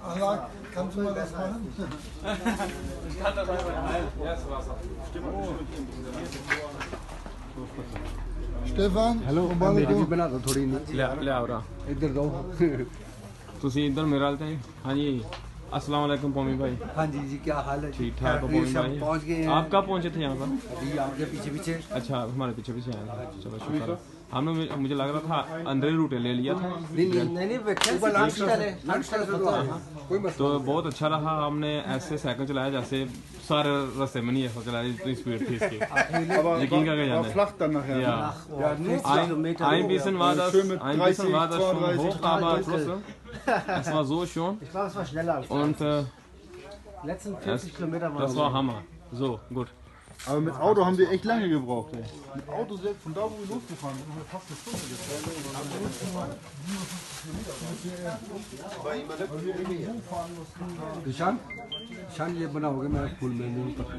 Allah, kannst du mal das machen? Ich kann das einfach halten. Erst Wasser. Stefan, मेरी भी बना दो थोड़ी ले आओ रहा इधर दो तुसी इधर मेरे हाल थे हाँ जी अस्सलाम वालेकुम पौमी भाई हाँ जी जी क्या हाल है ठीक ठाक हो पौमी भाई पहुंच गए हैं आप कब पहुंचे थे यहाँ पर अभी आपके पीछे पीछे अच्छा हमारे पीछे पीछे आए थे चलो शुक्र है हमने मुझे लग रहा था अंदर ही रूटे ले लिया था तो बहुत अच्छा रहा हमने ऐसे साइकिल चलाया जैसे सारे रास्ते में नहीं ऐसा चलाया इतनी स्पीड थी इसकी यकीन करके जाना है ja ein bisschen war das schon hoch aber es war so schon Ich glaube, es war schneller als und letzten 40 Kilometer waren das war Hammer so gut. Aber mit Auto haben wir echt lange gebraucht. Ey. Mit Auto selbst, von da wo wir losgefahren sind, haben wir fast eine Stunde gefahren. Ishan ईशान ये बनाओगे मैं फुल में नहीं पकड़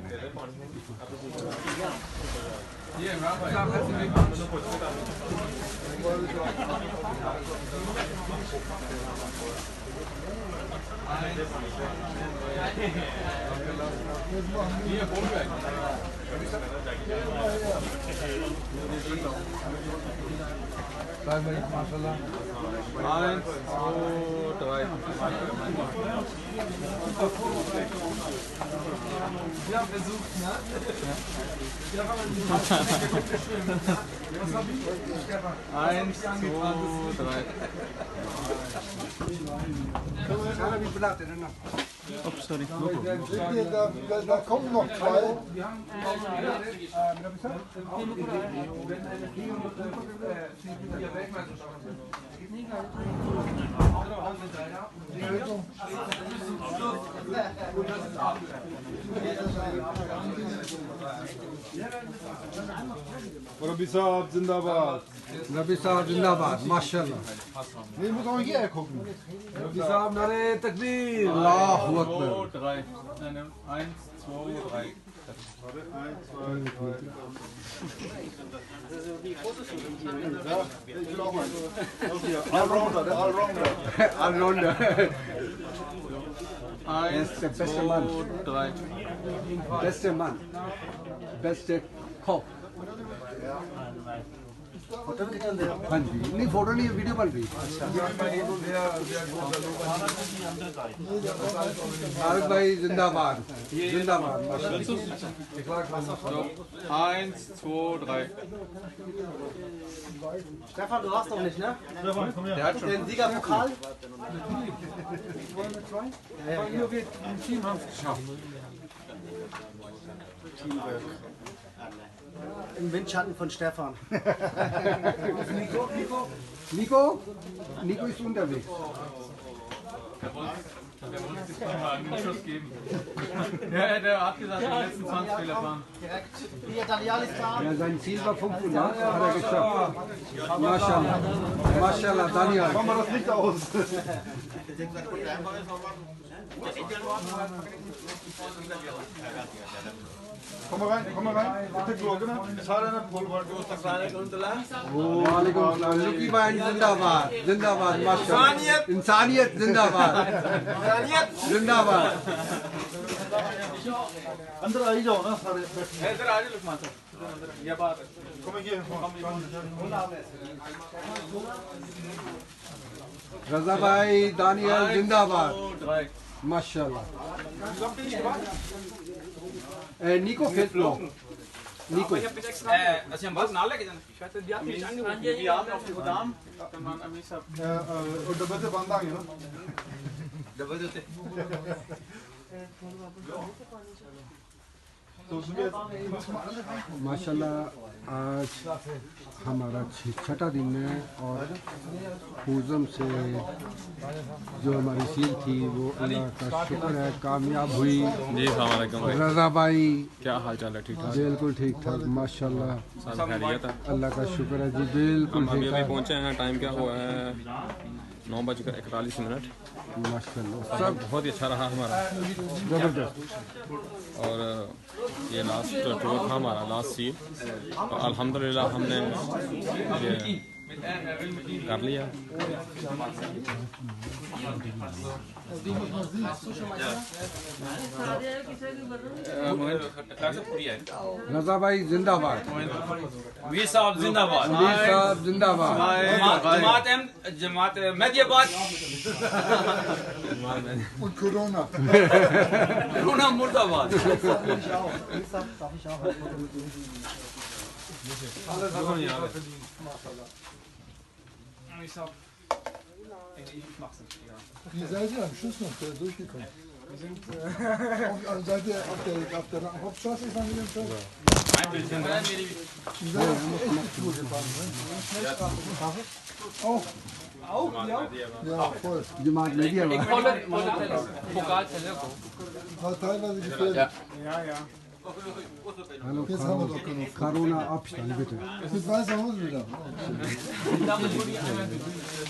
माशाल्लाह 1, 2, 3 Ja, versucht, ne? Eins, zwei, drei. भी बनाते रहना Ups, sorry. Da kommen noch zwei. Rabbi Saab, Zindabad. रबी साहब जिंदाबाद माशाल्लाह Nee, muss auch hierher gucken. रबी साहब नारे तकबीर अल्लाहु अकबर 2, 3. 1, 2, 3. Allrounder, der Allrounder. Allrounder 1, der beste Mann. 2, 3. beste Mann beste Kopf हाँ जी नहीं फोटो नहीं वीडियो बन रही भारत भाई जिंदाबाद जिंदाबाद 1, 2, 3. Stefan, du hast doch nicht, ne? Stefan, komm her. Der hat schon den Siegerpokal. Nur wir im Team haben es geschafft. Im Windschatten von Stefan. Nico ist unterwegs Der wollte sich mal einen Schuss geben. Ja, der hat gesagt, die letzten 20 Fehler fahren. Direkt. Hier, Daniel ist da. ja, sein Ziel war 500 hat er geschafft Maschallah Maschallah Daniel Machen wir das Licht aus. Komm mal rein. Bitte Glocke, ne? Sare ne Pol war du tak sare वालेकुम सलाम लुकी भाई जिंदाबाद जिंदाबाद माशाल्लाह इंसानियत जिंदाबाद जिंदाबाद अंदर आ ही जाओ ना सारे. इधर आ जाओ लुकमान साहब. ये बात है. Komm hier. रजा भाई दानियल जिंदाबाद 2, 3. माशाल्लाह निको fehlt noch Nico Also wir haben was nachlegen. Ich hatte die hat mich angerufen. Wir haben auf die Rodam. Dann waren am nächsten Und da bitte Bandage, ne? So sind wir jetzt. माशाल्लाह आज हमारा छठा दिन है और पूजम से जो हमारी सील थी वो अल्लाह का शुक्र है कामयाब हुई जी अस्सलाम वालेकुम भाई. रजा भाई क्या हाल चाल है ठीक ठाक बिल्कुल ठीक ठाक माशाल्लाह सब खैरियत है अल्लाह का शुक्र है जी बिल्कुल हम अभी ठीक अभी ठाक पहुंचे हैं टाइम क्या हुआ है 9:41 माशाल्लाह सब बहुत ही अच्छा रहा हमारा जबरदस्त और ये लास्ट टूर था हमारा लास्ट सील और अल्हम्दुलिल्लाह हमने ये कर लिया रजा भाई जिंदाबाद वीर साहब जिंदाबाद अमीर साहब जिंदाबाद जमात मेदियाबाद Und Corona. कोरोना मुर्दाबाद Wie seid ihr am Schluss noch durchgekommen? Wir sind seid ihr auf der Hauptstraße gefahren mit dem Schiff? Wie seid ihr echt die Tour gefahren? Ne? Auch? Auch? Ja? Ja, voll. जमात मेदियाबाद War teilweise gefährlich. Hello Jetzt haben wir doch genug. Corona Abstand bitte Mit weißer Hose wieder.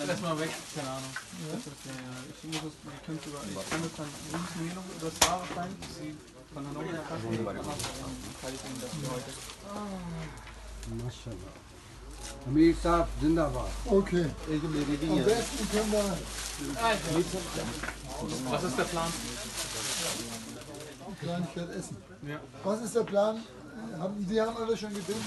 erstmal weg, keine Ahnung. Ich muss es, ich kann es dann links noch über das Fahrrad rein, sie von der neuen Kasse माशाल्लाह अमीर साहब जिंदाबाद Okay. Am besten können wir Was ist der Plan? die Kleinigkeit essen. Ja. Was ist der Plan? Die haben alle schon gefilmt.